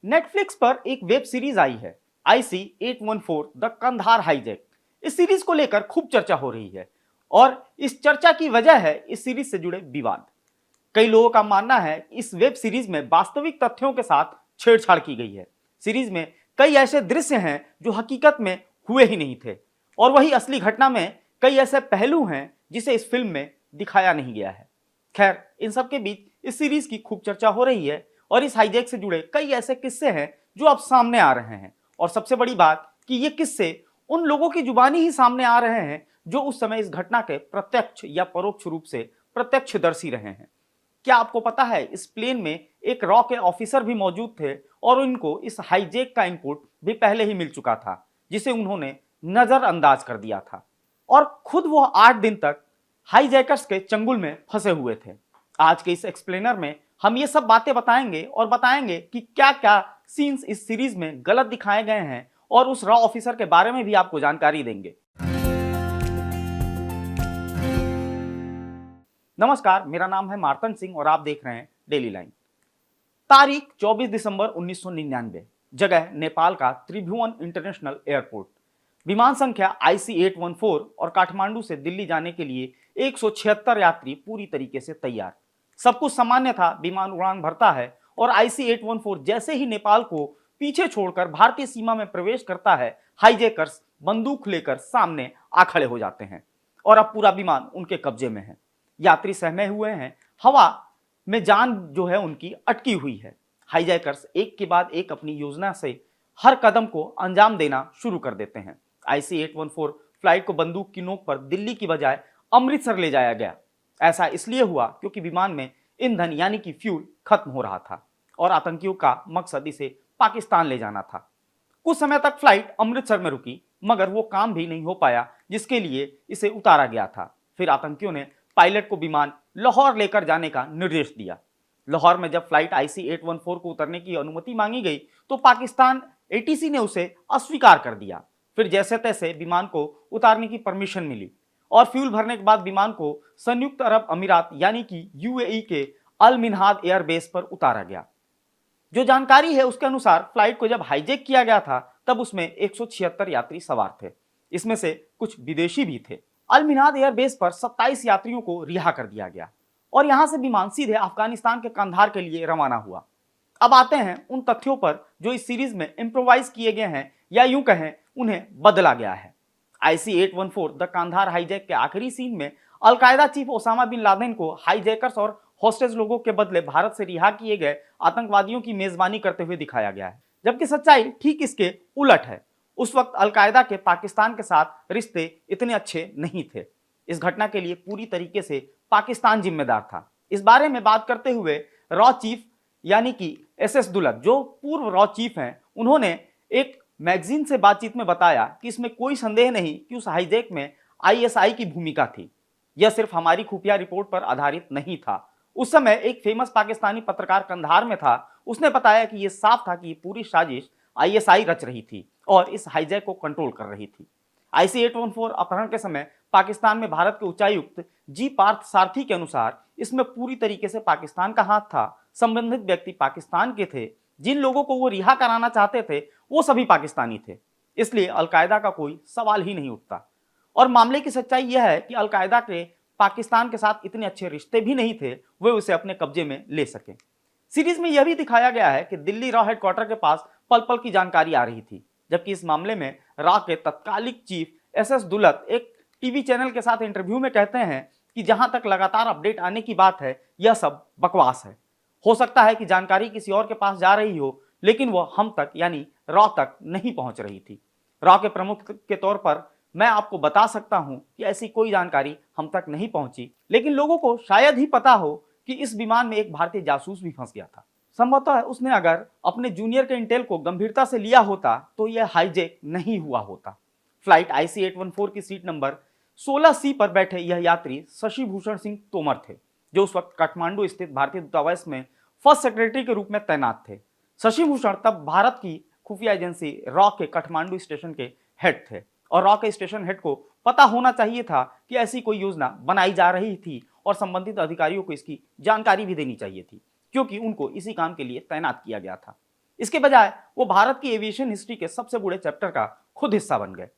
Netflix पर एक web series आई है IC-814 द कंधार हाईजैक। इस सीरीज को लेकर खूब चर्चा हो रही है और इस चर्चा की वजह है इस सीरीज से जुड़े विवाद। कई लोगों का मानना है इस वेब सीरीज में वास्तविक तथ्यों के साथ छेड़छाड़ की गई है। सीरीज में कई ऐसे दृश्य हैं जो हकीकत में हुए ही नहीं थे और वही असली घटना में कई ऐसे पहलू हैं जिसे इस फिल्म में दिखाया नहीं गया है। खैर, इन सब के बीच इस सीरीज की खूब चर्चा हो रही है और इस हाईजैक से जुड़े कई ऐसे किस्से हैं जो अब सामने आ रहे हैं और सबसे बड़ी बात कि ये किस्से उन लोगों की जुबानी ही सामने आ रहे हैं जो उस समय इस घटना के प्रत्यक्ष या परोक्ष रूप से प्रत्यक्षदर्शी रहे हैं। क्या आपको पता है इस प्लेन में एक रॉ के ऑफिसर भी मौजूद थे और उनको इस हाईजैक का इनपुट भी पहले ही मिल चुका था जिसे उन्होंने नजरअंदाज कर दिया था और खुद वो 8 दिन तक हाईजैकर्स के चंगुल में फंसे हुए थे। आज के इस एक्सप्लेनर में हम ये सब बातें बताएंगे और बताएंगे कि क्या क्या सीन्स इस सीरीज में गलत दिखाए गए हैं और उस रॉ ऑफिसर के बारे में भी आपको जानकारी देंगे। नमस्कार, मेरा नाम है मार्तन सिंह और आप देख रहे हैं डेली लाइन। तारीख 24 दिसंबर 1999, जगह नेपाल का त्रिभुवन इंटरनेशनल एयरपोर्ट। विमान संख्या IC-814 और काठमांडू से दिल्ली जाने के लिए 176 यात्री पूरी तरीके से तैयार। सब कुछ सामान्य था, विमान उड़ान भरता है और IC-814 जैसे ही नेपाल को पीछे छोड़कर भारतीय सीमा में प्रवेश करता है, हाईजैकर्स बंदूक लेकर सामने आ खड़े हो जाते हैं और अब पूरा विमान उनके कब्जे में है। यात्री सहमे हुए हैं, हवा में जान जो है उनकी अटकी हुई है। हाईजैकर्स एक के बाद एक अपनी योजना से हर कदम को अंजाम देना शुरू कर देते हैं। IC-814 फ्लाइट को बंदूक की नोक पर दिल्ली की बजाय अमृतसर ले जाया गया। ऐसा इसलिए हुआ क्योंकि विमान में ईंधन यानी कि फ्यूल खत्म हो रहा था और आतंकियों का मकसद इसे पाकिस्तान ले जाना था। कुछ समय तक फ्लाइट अमृतसर में रुकी मगर वो काम भी नहीं हो पाया जिसके लिए इसे उतारा गया था। फिर आतंकियों ने पायलट को विमान लाहौर लेकर जाने का निर्देश दिया। लाहौर में जब फ्लाइट IC-814 को उतरने की अनुमति मांगी गई तो पाकिस्तान ATC ने उसे अस्वीकार कर दिया। फिर जैसे तैसे विमान को उतारने की परमिशन मिली और फ्यूल भरने के बाद विमान को संयुक्त अरब अमीरात यानी कि UAE के अल मिन्हाद एयरबेस पर उतारा गया। जो जानकारी है उसके अनुसार फ्लाइट को जब हाईजैक किया गया था तब उसमें 176 यात्री सवार थे, इसमें से कुछ विदेशी भी थे। अल मिन्हाद एयरबेस पर 27 यात्रियों को रिहा कर दिया गया और यहां से विमान सीधे अफगानिस्तान के कंधार के लिए रवाना हुआ। अब आते हैं उन तथ्यों पर जो इस सीरीज में इम्प्रोवाइज किए गए हैं या यूं कहें उन्हें बदला गया है। IC-814 द कांधार हाईजैक के आखिरी सीन में al Qaeda chief Osama bin Laden को हाईजैकर्स और हॉस्टेज लोगों के बदले भारत से रिहा किए गए आतंकवादियों की मेजबानी करते हुए दिखाया गया है, जबकि सच्चाई ठीक इसके उलट है। उस वक्त अलकायदा के पाकिस्तान के साथ रिश्ते इतने अच्छे नहीं थे। इस घटना के लिए पूरी तरीके से पाकिस्तान जिम्मेदार था। इस बारे में बात करते हुए रॉ चीफ यानी कि SS दुलत जो पूर्व रॉ चीफ हैं, उन्होंने एक मैगजीन से बातचीत में बताया कि इसमें कोई संदेह नहीं कि उस हाईजैक में ISI की भूमिका थी। यह सिर्फ हमारी खुफिया रिपोर्ट पर आधारित नहीं था। उस समय एक फेमस पाकिस्तानी पत्रकार कंधार में था, उसने बताया कि यह साफ था कि पूरी साजिश ISI रच रही थी और इस हाईजैक को कंट्रोल कर रही थी। IC-814 अपहरण के समय पाकिस्तान में भारत के उच्चायुक्त G पार्थ सारथी के अनुसार इसमें पूरी तरीके से पाकिस्तान का हाथ था। संबंधित व्यक्ति पाकिस्तान के थे, जिन लोगों को वो रिहा कराना चाहते थे वो सभी पाकिस्तानी थे, इसलिए अलकायदा का कोई सवाल ही नहीं उठता। और मामले की सच्चाई यह है कि अलकायदा के पाकिस्तान के साथ इतने अच्छे रिश्ते भी नहीं थे वे उसे अपने कब्जे में ले सके। सीरीज में यह भी दिखाया गया है कि दिल्ली रॉ हेडक्वार्टर के पास पल पल की जानकारी आ रही थी, जबकि इस मामले में रॉ के तत्कालिक चीफ SS दुलत एक टीवी चैनल के साथ इंटरव्यू में कहते हैं कि जहां तक लगातार अपडेट आने की बात है यह सब बकवास है। हो सकता है कि जानकारी किसी और के पास जा रही हो लेकिन वह हम तक यानी रॉ तक नहीं पहुंच रही थी। रॉ के प्रमुख के तौर पर मैं आपको बता सकता हूं कि ऐसी कोई जानकारी हम तक नहीं पहुंची, लेकिन लोगों को शायद ही पता हो कि इस विमान में एक भारतीय जासूस भी फंस गया था। संभवतः उसने अगर अपने जूनियर के इंटेल को गंभीरता से लिया होता तो यह हाईजैक नहीं हुआ होता। फ्लाइट IC-814 की सीट नंबर 16C पर बैठे यह यात्री शशि भूषण सिंह तोमर थे, जो उस वक्त काठमांडू स्थित भारतीय दूतावास में फर्स्ट सेक्रेटरी के रूप में तैनात थे। शशि भूषण तब भारत की खुफिया एजेंसी रॉ के काठमांडू स्टेशन के हेड थे और रॉ के स्टेशन हेड को पता होना चाहिए था कि ऐसी कोई योजना बनाई जा रही थी और संबंधित अधिकारियों को इसकी जानकारी भी देनी चाहिए थी, क्योंकि उनको इसी काम के लिए तैनात किया गया था। इसके बजाय वो भारत की एविएशन हिस्ट्री के सबसे बड़े चैप्टर का खुद हिस्सा बन गए।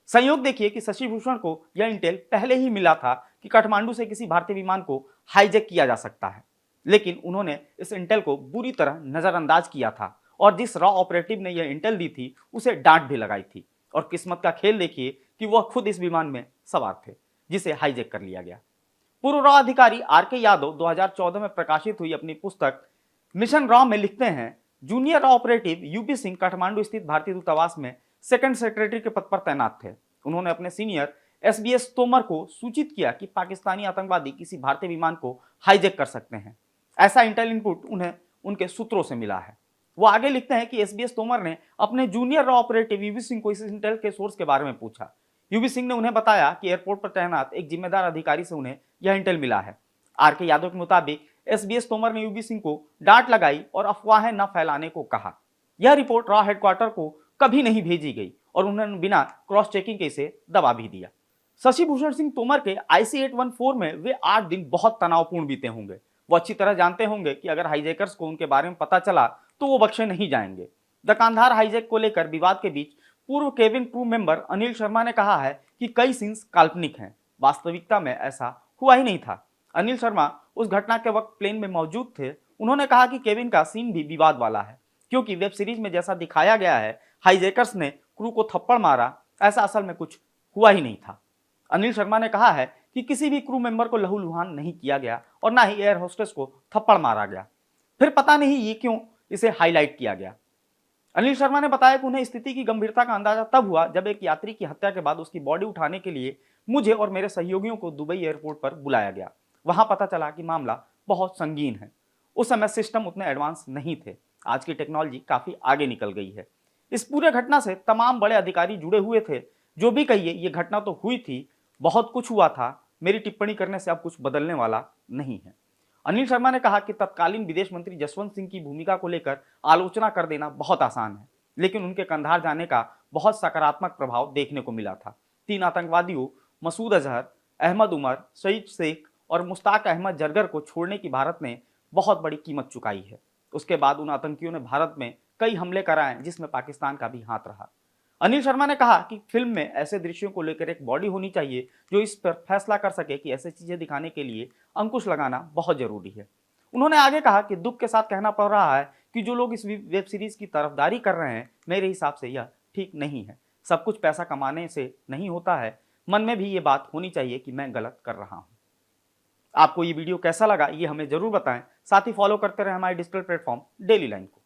संयोग देखिए कि शशि भूषण को यह इंटेल पहले ही मिला था कि काठमांडू से किसी भारतीय विमान को हाईजैक किया जा सकता है, लेकिन उन्होंने इस इंटेल को बुरी तरह नजरअंदाज किया था और जिस रॉ ऑपरेटिव ने यह इंटेल दी थी उसे डांट भी लगाई थी। और किस्मत का खेल देखिए कि वह खुद इस विमान में सवार थे जिसे हाईजैक कर लिया गया। पूर्व रॉ अधिकारी आर.के. यादव 2014 में प्रकाशित हुई अपनी पुस्तक मिशन रॉ में लिखते हैं, junior raw operative UP Singh Kathmandu स्थित भारतीय दूतावास में सेकंड सेक्रेटरी के पद पर तैनात थे। उन्होंने अपने सीनियर एसबीएस तोमर को सूचित किया कि पाकिस्तानी आतंकवादी किसी भारतीय विमान को हाईजैक कर सकते हैं। ऐसा इंटेल इनपुट उन्हें उनके सूत्रों से मिला है। वो आगे लिखते हैं कि एसबीएस तोमर ने अपने junior raw operative UV Singh को इस इंटेल के सोर्स के बारे में पूछा। यूवी सिंह ने उन्हें बताया कि एयरपोर्ट पर तैनात एक जिम्मेदार अधिकारी से उन्हें यह इंटेल मिला है। आर.के. यादव के मुताबिक एसबीएस तोमर ने यूवी सिंह को डांट लगाई और अफवाहें न फैलाने को कहा। यह रिपोर्ट रॉ हेडक्वार्टर को कभी नहीं भेजी गई और उन्होंने बिना क्रॉस चेकिंग के इसे दबा भी दिया। शशि भूषण सिंह तोमर के IC-814 में वे 8 दिन बहुत तनावपूर्ण बीते होंगे। वो अच्छी तरह जानते होंगे कि अगर हाईजैकर्स को उनके बारे में पता चला तो वो बख्शे नहीं जाएंगे। द कांधार हाईजैक को लेकर विवाद के बीच पूर्व cabin crew member Anil Sharma ने कहा है कि कई सीन्स काल्पनिक हैं, वास्तविकता में ऐसा हुआ ही नहीं था। अनिल शर्मा उस घटना के वक्त प्लेन में मौजूद थे। उन्होंने कहा कि केबिन का सीन भी विवाद वाला है, क्योंकि वेब सीरीज में जैसा दिखाया गया है हाईजैकर्स ने क्रू को थप्पड़ मारा, ऐसा असल में कुछ हुआ ही नहीं था। अनिल शर्मा ने कहा है कि किसी भी क्रू मेंबर को लहूलुहान नहीं किया गया और ना ही एयर होस्टेस को थप्पड़ मारा गया। फिर पता नहीं ये क्यों इसे हाईलाइट किया गया। अनिल शर्मा ने बताया कि उन्हें स्थिति की गंभीरता का अंदाजा तब हुआ जब एक यात्री की हत्या के बाद उसकी बॉडी उठाने के लिए मुझे और मेरे सहयोगियों को दुबई एयरपोर्ट पर बुलाया गया। वहां पता चला कि मामला बहुत संगीन है। उस समय सिस्टम उतने एडवांस नहीं थे। आज की टेक्नोलॉजी काफी आगे निकल गई है। इस पूरे घटना से तमाम बड़े अधिकारी जुड़े हुए थे। जो भी कहिए ये घटना तो हुई थी, बहुत कुछ हुआ था, मेरी टिप्पणी करने से अब कुछ बदलने वाला नहीं है। अनिल शर्मा ने कहा कि तत्कालीन विदेश मंत्री जसवंत सिंह की भूमिका को लेकर आलोचना कर देना बहुत आसान है, लेकिन उनके कंधार जाने का बहुत सकारात्मक प्रभाव देखने को मिला था। 3 आतंकवादियों मसूद अजहर, अहमद उमर, सईद शेख और मुश्ताक अहमद जरगर को छोड़ने की भारत ने बहुत बड़ी कीमत चुकाई है। उसके बाद उन आतंकियों ने भारत में कई हमले कराए जिसमें पाकिस्तान का भी हाथ रहा। अनिल शर्मा ने कहा कि फिल्म में ऐसे दृश्यों को लेकर एक बॉडी होनी चाहिए जो इस पर फैसला कर सके कि ऐसी चीजें दिखाने के लिए अंकुश लगाना बहुत जरूरी है। उन्होंने आगे कहा कि दुख के साथ कहना पड़ रहा है कि जो लोग इस वेब सीरीज की तरफदारी कर रहे हैं, मेरे हिसाब से यह ठीक नहीं है। सब कुछ पैसा कमाने से नहीं होता है, मन में भी ये बात होनी चाहिए कि मैं गलत कर रहा हूं। आपको ये वीडियो कैसा लगा ये हमें जरूर बताएं। साथ ही फॉलो करते रहे हमारे डिजिटल प्लेटफॉर्म डेली लाइन को।